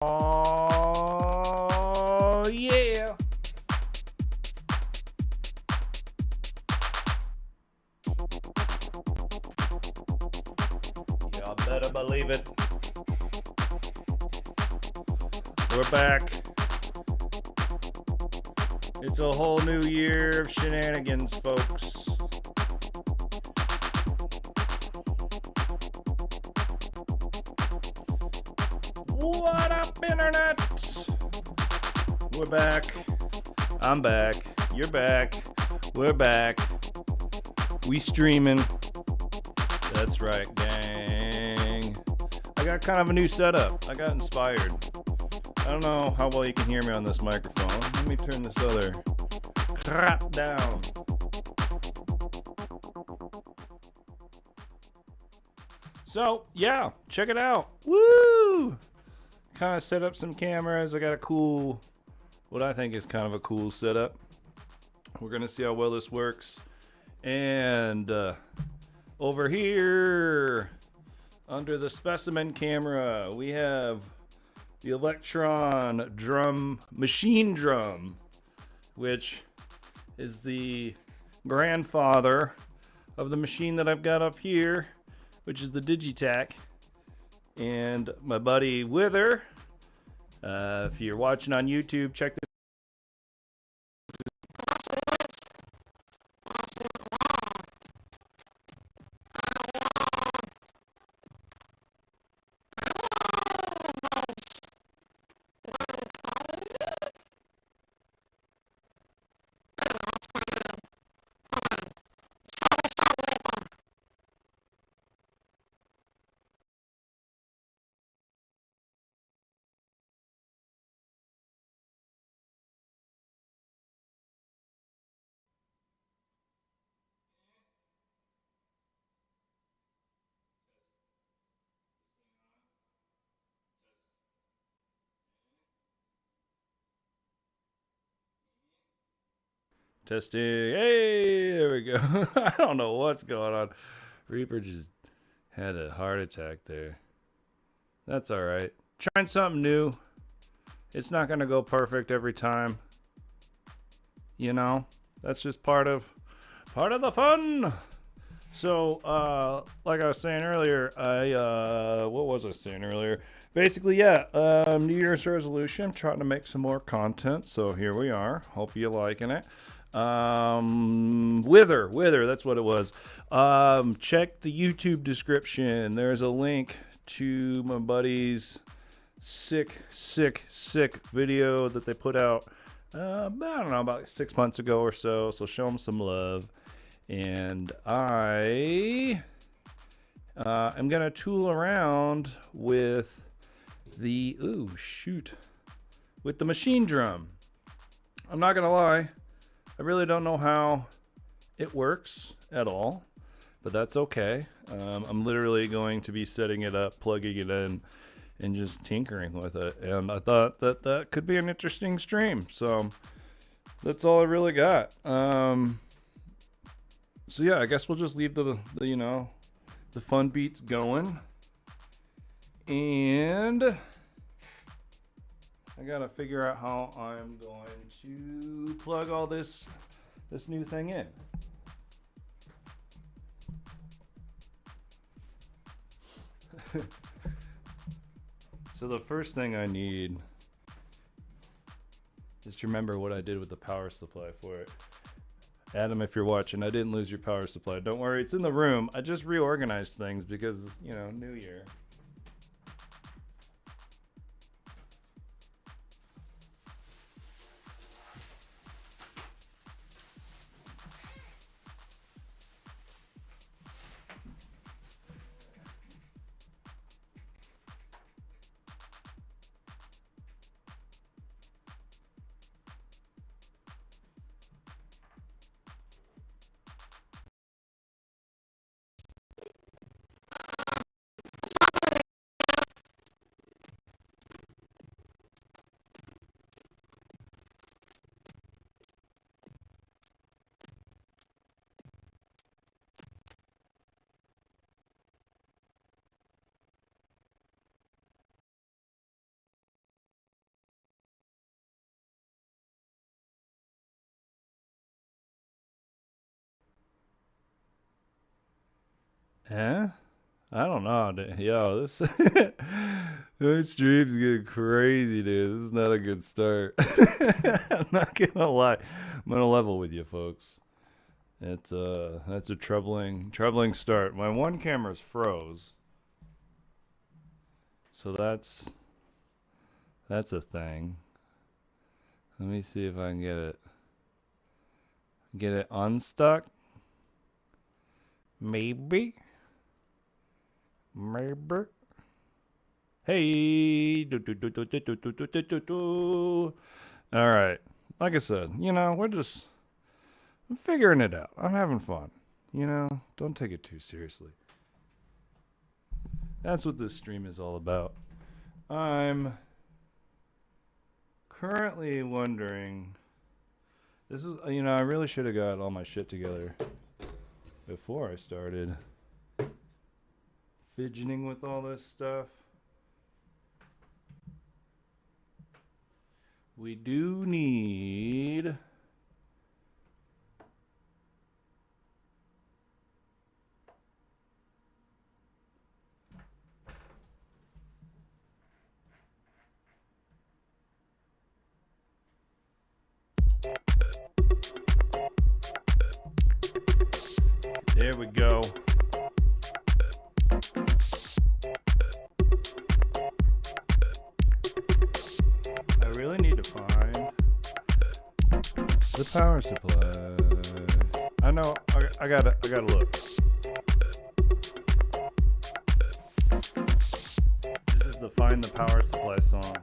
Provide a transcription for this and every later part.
Oh, yeah. Y'all better believe it. We're back. It's a whole new year of shenanigans, folks. What up, Internet? We're back. I'm back. You're back. We're back. We streaming. That's right, gang. I got kind of a new setup. I got inspired. I don't know how well you can hear me on this microphone. Let me turn this other crap down. So, yeah, check it out. Woo! Kind of set up some cameras. I got a cool, what I think is kind of a cool setup. We're going to see how well this works. And over here, under the specimen camera, we have the Electron drum, machine drum, which is the grandfather of the machine that I've got up here, which is the Digitac. And my buddy Wither, if you're watching on YouTube, check this. Testing. Hey, there we go. I don't know what's going on. Reaper just had a heart attack there. That's all right. Trying something new. It's not going to go perfect every time. You know, that's just part of the fun. So, like I was saying earlier, what was I saying earlier? Basically, yeah, New Year's resolution, trying to make some more content. So here we are. Hope you're liking it. Wither, that's what it was. Check the YouTube description. There's a link to my buddy's sick video that they put out, I don't know, about 6 months ago or so. So show them some love. And I am going to tool around with the, with the machine drum. I'm not going to lie. I really don't know how it works at all, but that's okay. I'm literally going to be setting it up, plugging it in, and just tinkering with it. And I thought that could be an interesting stream. So that's all I really got. So yeah, I guess we'll just leave the fun beats going. And I gotta figure out how I'm going to plug all this new thing in. So the first thing I need is to remember what I did with the power supply for it. Adam, if you're watching, I didn't lose your power supply. Don't worry, it's in the room. I just reorganized things because, New Year. Eh? I don't know. Yo, this this stream's getting crazy, dude. This is not a good start. I'm not gonna lie. I'm gonna level with you, folks. That's a troubling start. My one camera's froze, so that's a thing. Let me see if I can get it unstuck. Maybe. Hey. All right. Like I said, we're just figuring it out. I'm having fun. Don't take it too seriously. That's what this stream is all about. I'm currently wondering. This is, I really should have got all my shit together before I started fidgeting with all this stuff. We do need there we go. I really need to find the power supply. I know. I gotta look. This is the Find the Power Supply song.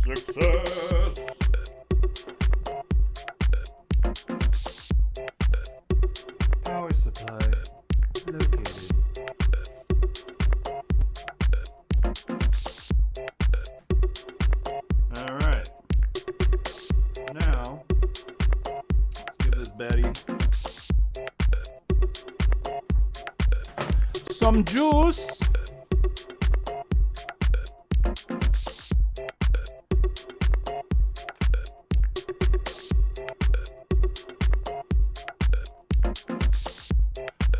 Success! Power supply located. Alright. Now, let's give this baddie some juice.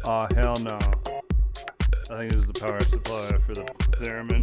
Oh, hell no. I think this is the power supply for the theremin.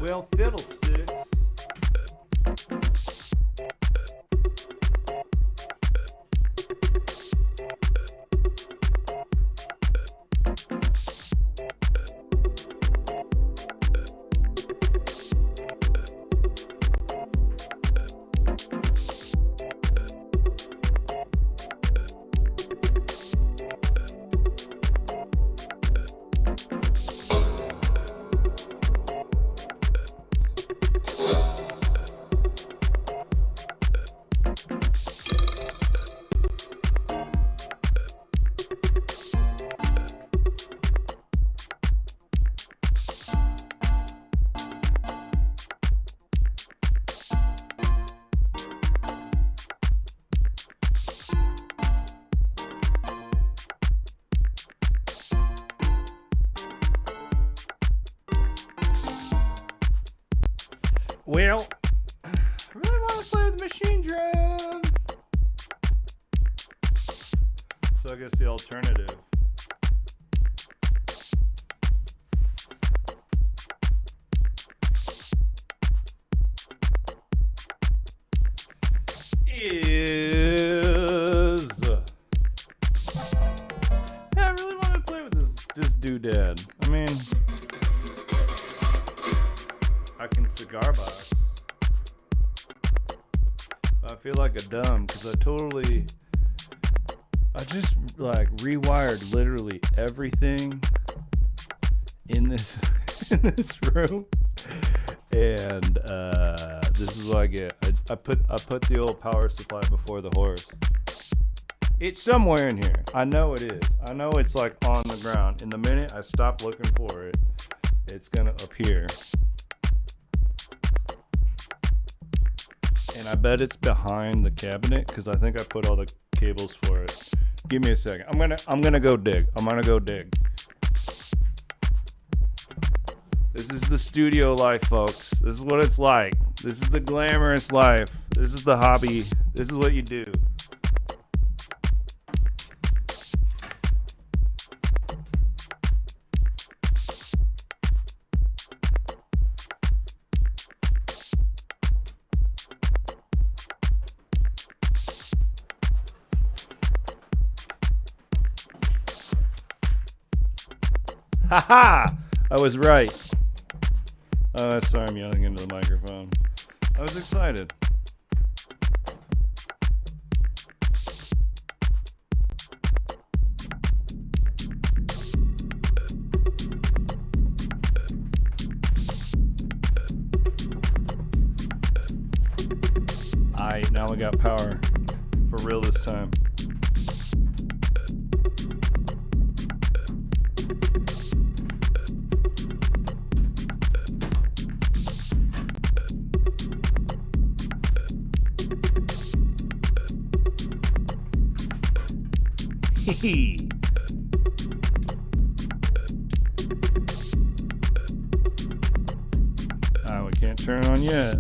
Well, fiddlesticks. Well, I really want to play with the machine drum. So I guess the alternative is... Yeah, I really want to play with this doodad. I mean, I can cigar box. I feel like a dumb because I just like rewired literally everything in this room, and this is what I get. I put the old power supply before the horse. It's somewhere in here. I know it is. I know it's like on the ground. In the minute I stop looking for it, it's gonna appear. And I bet it's behind the cabinet because I think I put all the cables for it. Give me a second. I'm gonna go dig. This is the studio life, folks. This is what it's like. This is the glamorous life. This is the hobby. This is what you do. Haha! I was right. Sorry, I'm yelling into the microphone. I was excited. Now we got power. For real this time. We can't turn it on yet.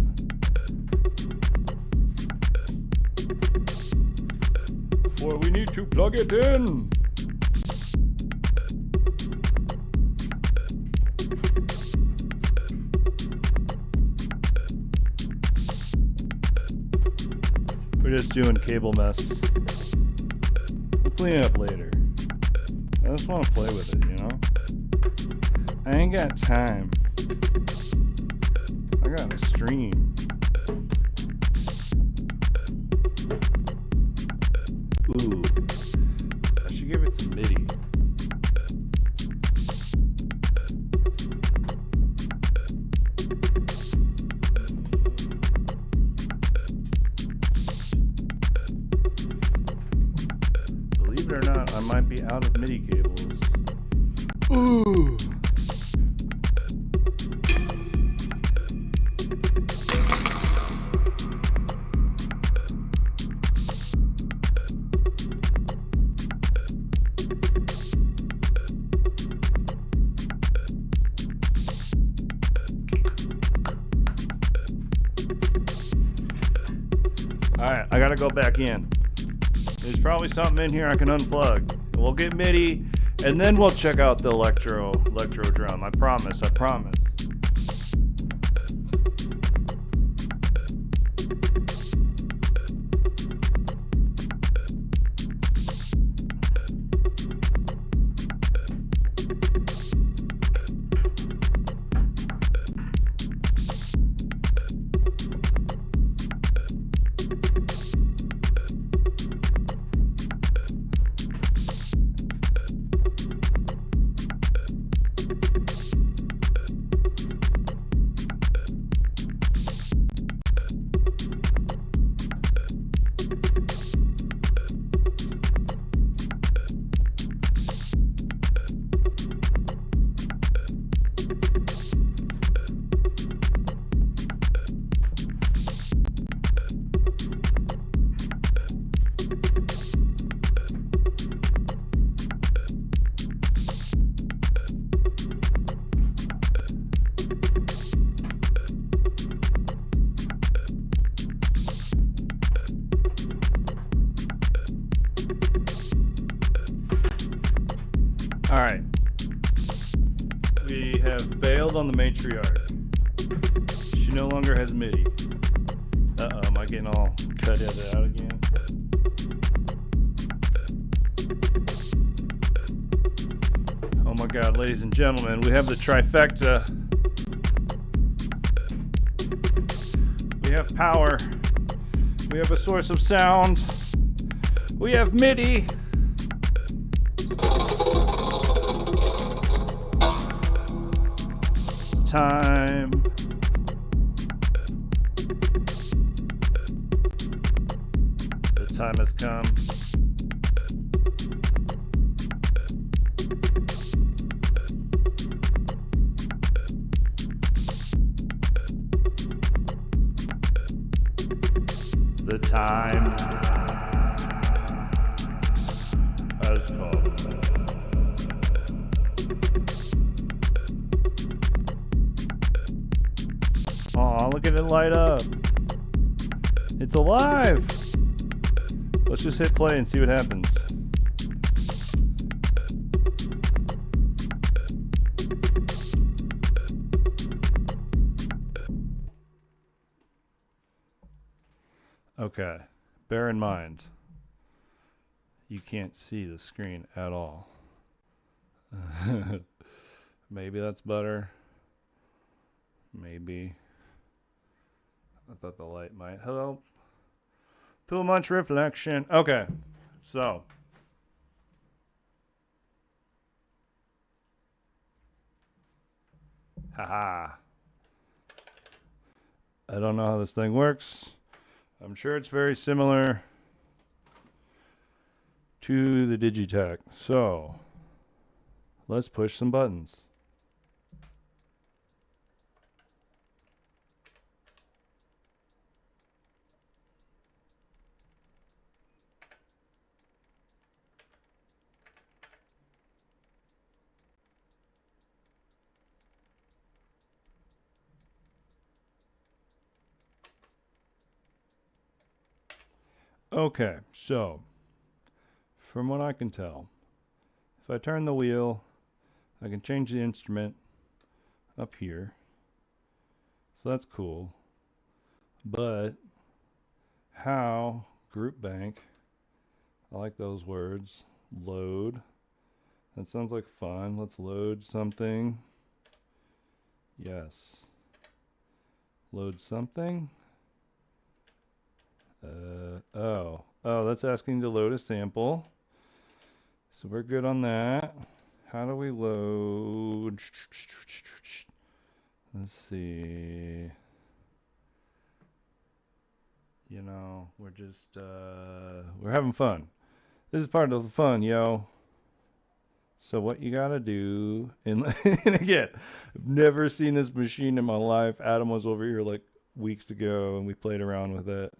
Boy, we need to plug it in. We're just doing cable mess. We'll clean it up later. I just want to play with it, you know? I ain't got time. I got a stream. Ooh. I should give it some MIDI. Believe it or not, I might be out of MIDI cables. Ooh. Alright, I gotta go back in. There's probably something in here I can unplug. We'll get MIDI, and then we'll check out the electro drum. I promise. right. We have bailed on the matriarch. She no longer has MIDI. Uh-oh, am I getting all cut out again? Oh my god, ladies and gentlemen, we have the trifecta. We have power. We have a source of sound. We have MIDI. It's time. The time has come. The time has come. Aw, look at it light up. It's alive. Let's just hit play and see what happens. Okay, bear in mind, you can't see the screen at all. Maybe that's better. Maybe. I thought the light might help. Too much reflection. Okay, so. Haha. I don't know how this thing works. I'm sure it's very similar to the Digitech. So, let's push some buttons. Okay, so from what I can tell, if I turn the wheel, I can change the instrument up here. So that's cool. But how group bank, I like those words, load. That sounds like fun. Let's load something. Yes. Load something. Oh, that's asking to load a sample. So we're good on that. How do we load? Let's see. You know, we're just, we're having fun. This is part of the fun, yo. So what you gotta do, and again, I've never seen this machine in my life. Adam was over here like weeks ago and we played around with it.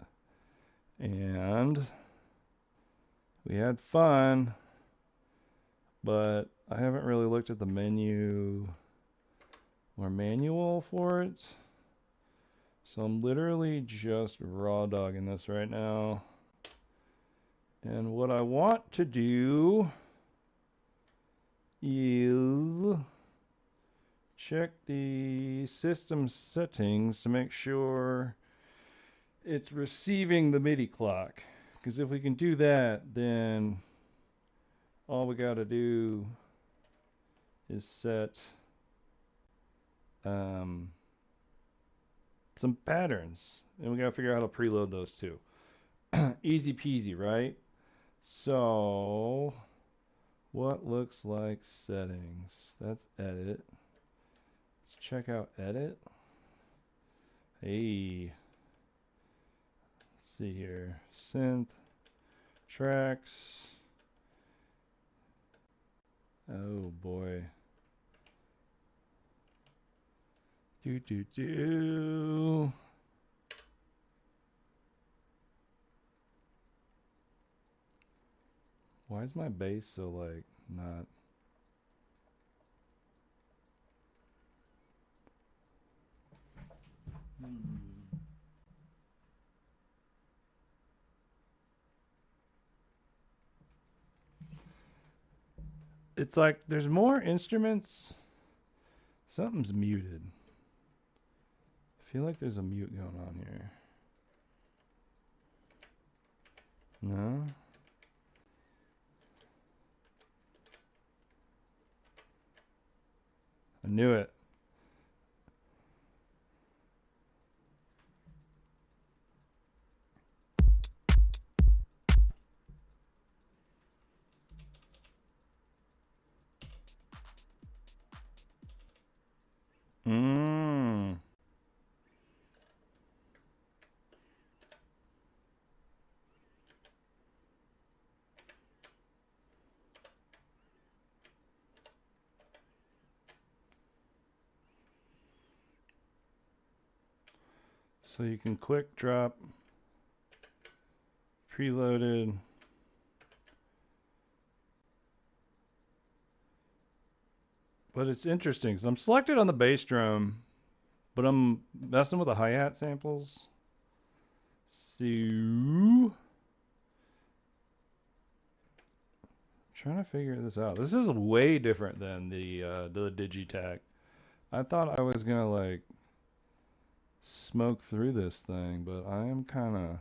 And we had fun, but I haven't really looked at the menu or manual for it. So I'm literally just raw dogging this right now. And what I want to do is check the system settings to make sure it's receiving the MIDI clock. Because if we can do that, then all we got to do is set some patterns. And we got to figure out how to preload those too. Easy peasy, right? So, what looks like settings? That's edit. Let's check out edit. Hey. Let's see here. Synth. Tracks. Oh boy. Do. Why is my bass so like not? It's like there's more instruments. Something's muted. I feel like there's a mute going on here. No? I knew it. Mmm. So you can quick drop preloaded. But it's interesting because I'm selected on the bass drum, but I'm messing with the hi-hat samples. So trying to figure this out. This is way different than the Digitakt. I thought I was gonna like smoke through this thing, but I am kind of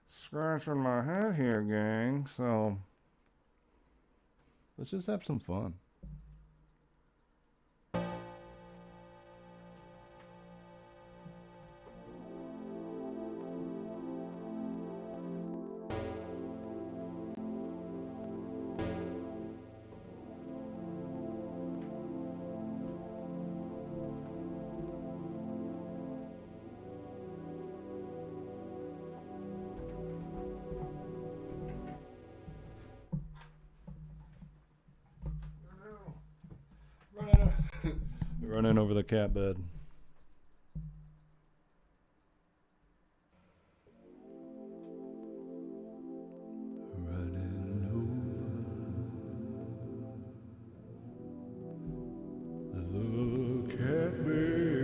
scratching my head here, gang. So let's just have some fun. Running over the cat bed. Running over the cat bed.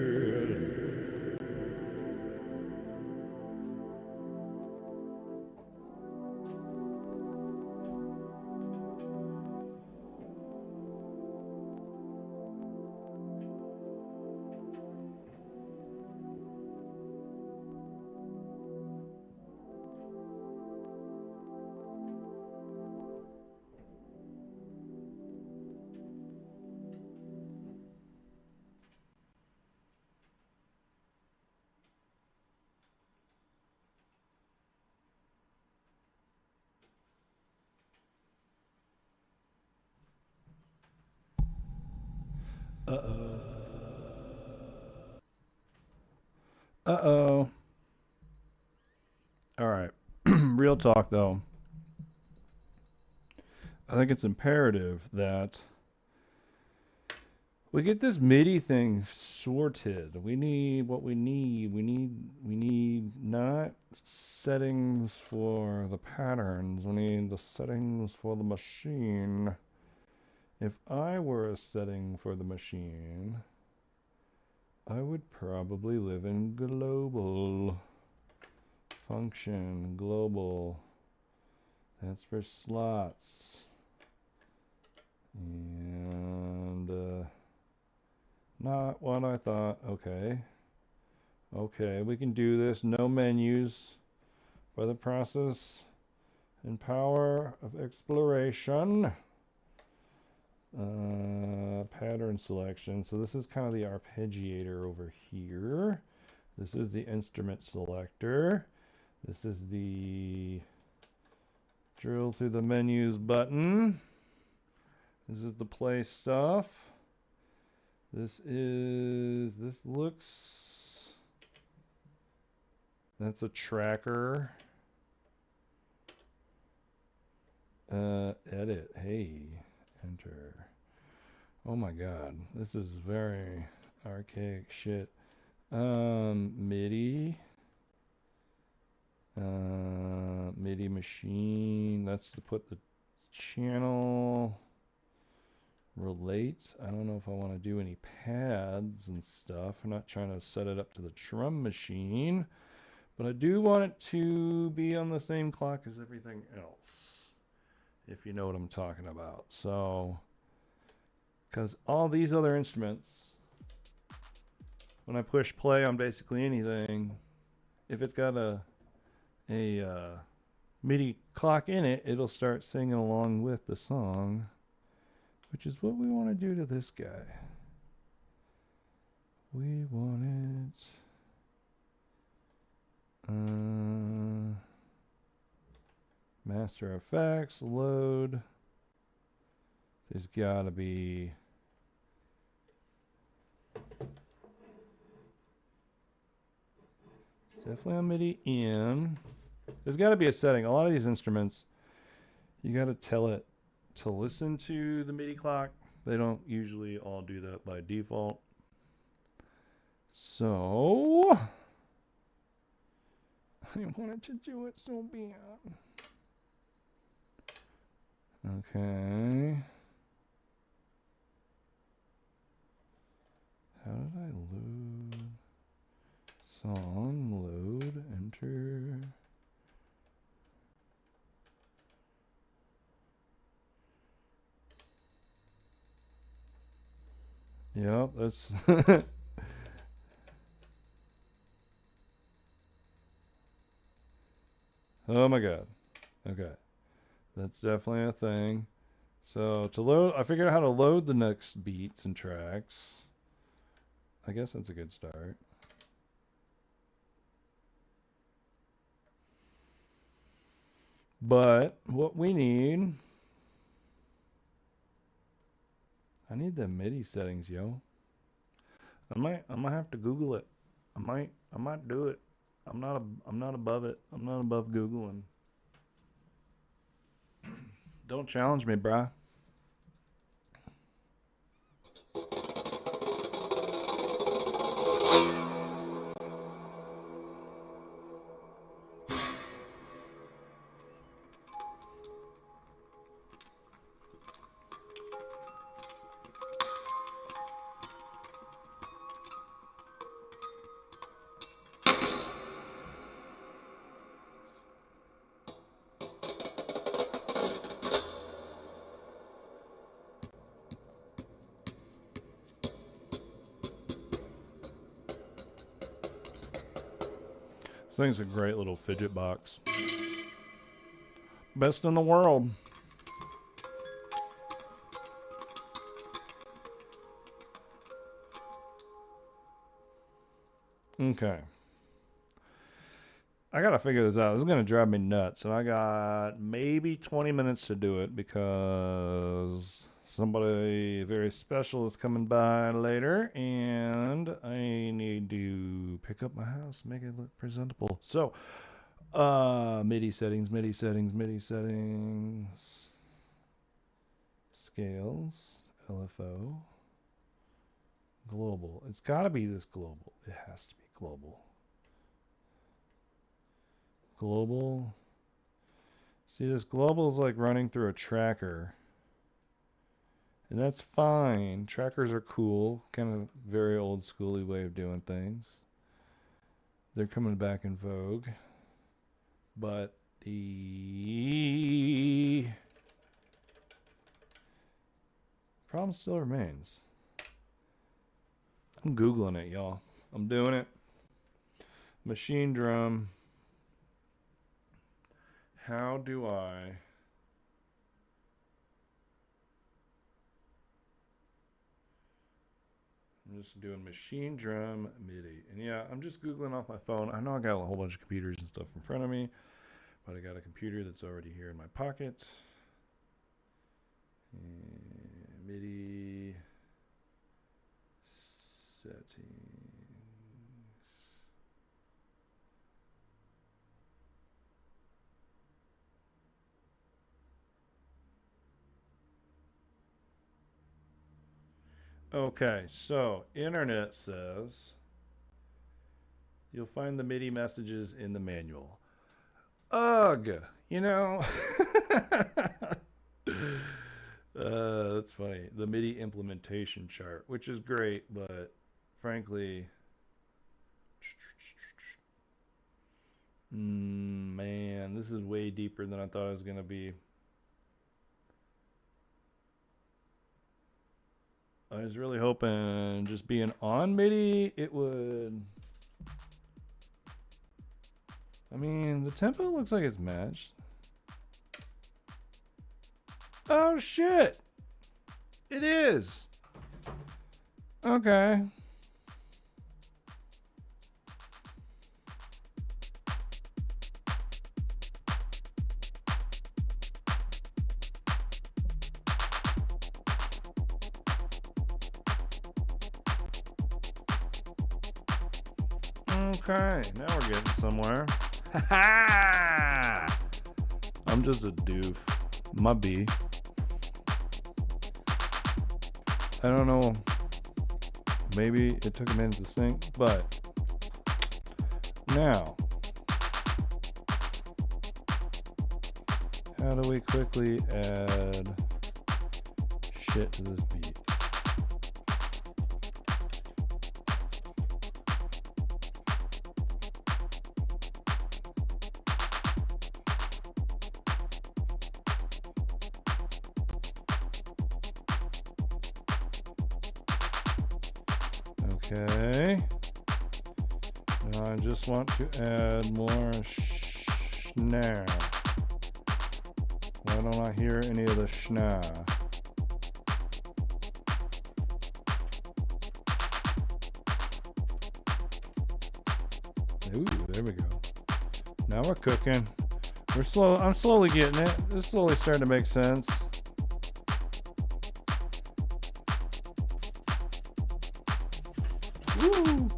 Uh-oh. Uh-oh. All right. Real talk, though. I think it's imperative that we get this MIDI thing sorted. We need what we need. We need not settings for the patterns. We need the settings for the machine. If I were a setting for the machine, I would probably live in global. Function, global. That's for slots. And not what I thought. Okay. Okay, we can do this. No menus by the process and power of exploration. Pattern selection. So this is kind of the arpeggiator over here. This is the instrument selector. This is the drill through the menus button. This is the play stuff. This looks, that's a tracker. Edit, hey, enter. Oh my God, this is very archaic shit. MIDI. MIDI machine, that's to put the channel. Relates. I don't know if I want to do any pads and stuff. I'm not trying to set it up to the drum machine, but I do want it to be on the same clock as everything else. if you know what I'm talking about. So, because all these other instruments, when I push play on basically anything, if it's got a MIDI clock in it, it'll start singing along with the song, which is what we want to do to this guy. We want it. Master Effects, load. There's gotta be. It's definitely on MIDI in. There's gotta be a setting. A lot of these instruments, you gotta tell it to listen to the MIDI clock. They don't usually all do that by default. So I wanted to do it so bad. Okay. How did I load? Song, load, enter. Yep, that's oh my god. Okay. That's definitely a thing. So to load, I figured out how to load the next beats and tracks. I guess that's a good start. But what we need, I need the MIDI settings, yo. I might have to Google it. I might do it. I'm not above it. I'm not above Googling. Don't challenge me, bruh. This thing's a great little fidget box. Best in the world. Okay. I gotta figure this out. This is gonna drive me nuts. And I got maybe 20 minutes to do it because somebody very special is coming by later and I need to pick up my house, make it look presentable. So, MIDI settings, MIDI settings, MIDI settings, scales, LFO, global. It's gotta be this global. It has to be global. Global. See, this global is like running through a tracker. And that's fine. Trackers are cool. Kind of very old schooly way of doing things. They're coming back in vogue. But the problem still remains. I'm Googling it, y'all. I'm doing it. Machine drum. How do I... I'm just doing machine drum MIDI. And yeah, I'm just Googling off my phone. I know I got a whole bunch of computers and stuff in front of me, but I got a computer that's already here in my pocket. And MIDI settings. Okay, so internet says you'll find the MIDI messages in the manual. Ugh, you know. That's funny. The MIDI implementation chart, which is great, but frankly, man, this is way deeper than I thought it was going to be. I was really hoping just being on MIDI, it would... I mean, the tempo looks like it's matched. Oh, shit! It is! Okay. Okay, now we're getting somewhere. I'm just a doof. My B. I don't know. Maybe it took a minute to sync, but now, how do we quickly add shit to this beat? Okay. Now I just want to add more snare. Why don't I hear any of the snare? Ooh, there we go. Now we're cooking. We're slow. I'm slowly getting it. This is slowly starting to make sense. Woo!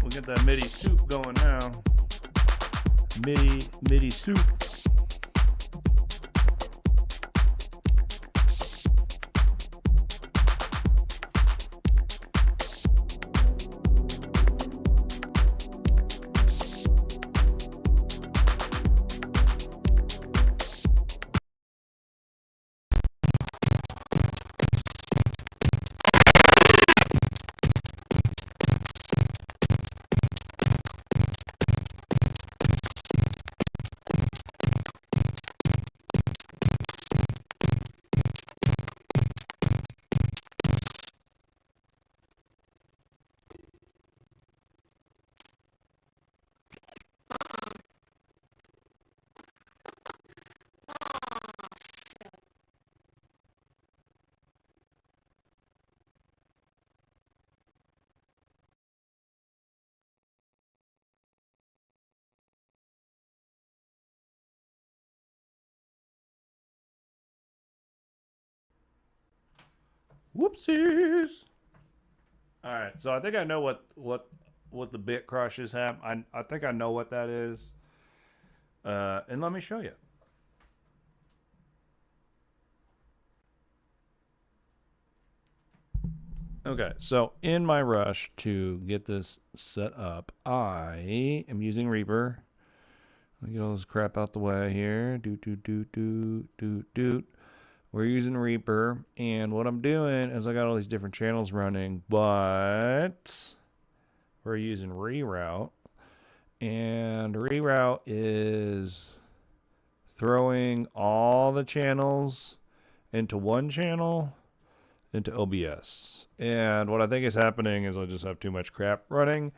We'll get that MIDI soup going now. MIDI soup. Whoopsies. All right, so I think I know what the bit crushes have. I think I know what that is. And let me show you. Okay, so in my rush to get this set up, I am using Reaper. Let me get all this crap out the way here. Doot. We're using Reaper, and what I'm doing is I got all these different channels running, but we're using Reroute, and Reroute is throwing all the channels into one channel into OBS. And what I think is happening is I just have too much crap running,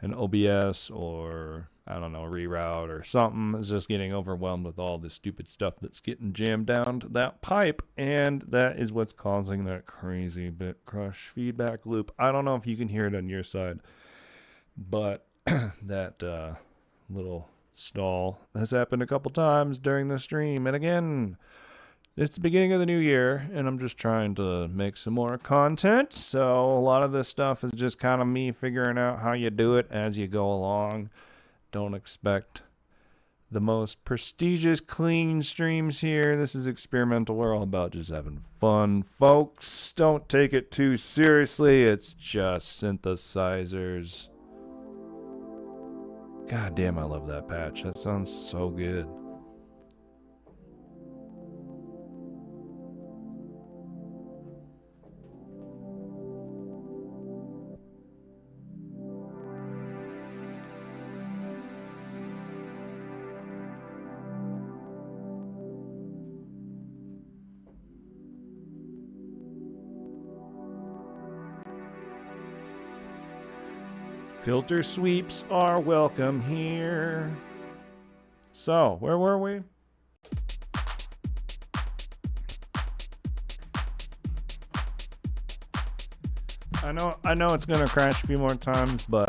and OBS or I don't know, Reroute or something is just getting overwhelmed with all this stupid stuff that's getting jammed down to that pipe, and that is what's causing that crazy bit crush feedback loop. I don't know if you can hear it on your side, but that little stall has happened a couple times during the stream. And again, it's the beginning of the new year, and I'm just trying to make some more content, so a lot of this stuff is just kind of me figuring out how you do it as you go along. Don't expect the most prestigious clean streams here. This is experimental. We're all about just having fun, folks. Don't take it too seriously. It's just synthesizers. God damn, I love that patch. That sounds so good. Filter sweeps are welcome here. So, where were we? I know it's gonna crash a few more times, but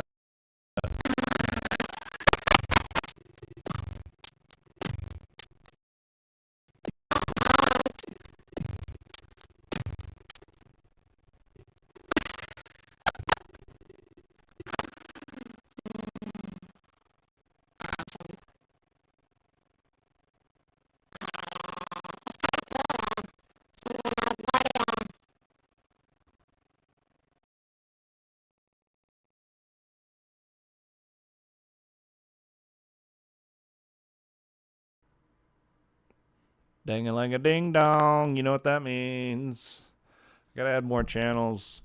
dang-a-lang-a-ding dong. You know what that means. Gotta add more channels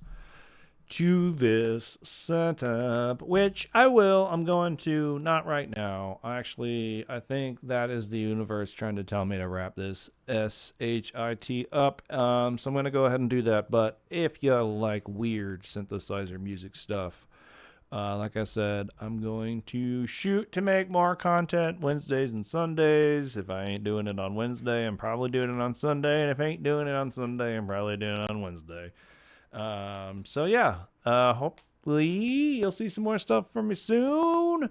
to this setup, which I will. I'm going to, not right now. Actually, I think that is the universe trying to tell me to wrap this SHIT up. So I'm going to go ahead and do that. But if you like weird synthesizer music stuff, like I said, I'm going to shoot to make more content Wednesdays and Sundays. If I ain't doing it on Wednesday, I'm probably doing it on Sunday. And if I ain't doing it on Sunday, I'm probably doing it on Wednesday. So yeah, hopefully you'll see some more stuff from me soon.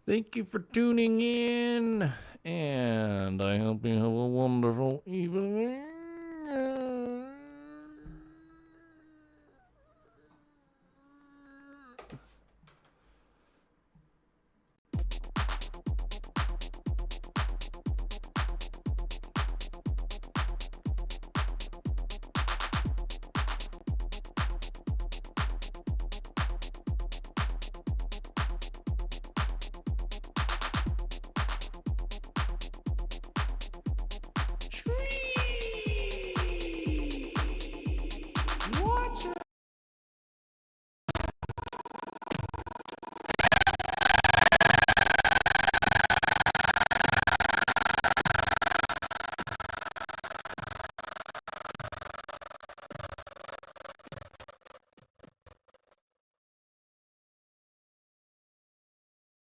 Thank you for tuning in, and I hope you have a wonderful evening.